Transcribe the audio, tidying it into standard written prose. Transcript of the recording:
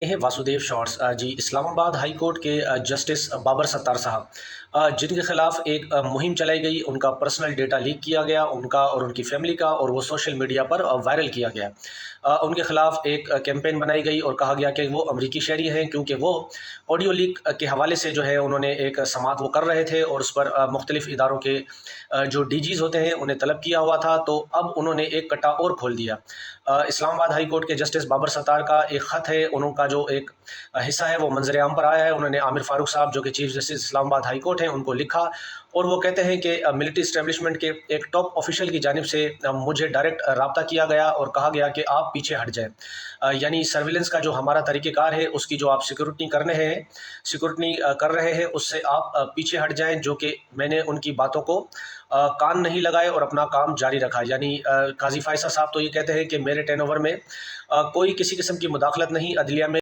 हैं वासुदेव शॉर्ट्स जी Islamabad high court के justice Babar Sattar साहब जिनके खिलाफ एक मुहिम चलाई गई, उनका पर्सनल डेटा लीक किया गया, उनका और उनकी फैमिली का, और वो सोशल मीडिया पर वायरल किया गया। उनके खिलाफ एक कैंपेन बनाई गई और कहा गया कि वो अमरीकी शहरी हैं, क्योंकि वो ऑडियो लीक के हवाले से जो है उन्होंने एक समात वो कर रहे थे और उस पर मुख्तलिफ इदारों के जो डीजीज़ होते हैं उन्हें तलब किया हुआ था। तो अब उन्होंने एक कट्टा और खोल दिया। इस्लामाबाद हाई कोर्ट के जस्टिस बाबर सत्तार का एक ख़त है, उनका जो एक हिस्सा है वो मंजर आम पर आया है। उन्होंने आमिर फारूक साहब जो कि chief justice Islamabad high court हैं उनको लिखा, और वो कहते हैं कि मिलिट्री इस्टेब्लिशमेंट के एक टॉप ऑफिशियल की जानिब से मुझे डायरेक्ट रब्ता किया गया और कहा गया कि आप पीछे हट जाएँ। यानी सर्विलेंस का जो हमारा तरीक़ेकार है, उसकी जो आप सिक्योरिटी कर रहे हैं, उससे आप पीछे हट जाएँ, जो कि मैंने उनकी बातों को कान नहीं लगाए और अपना काम जारी रखा। यानी काज़ी फ़ायज़ा साहब तो ये कहते हैं कि मेरे टर्नओवर में कोई किसी किस्म की मुदाखलत नहीं, अदलिया में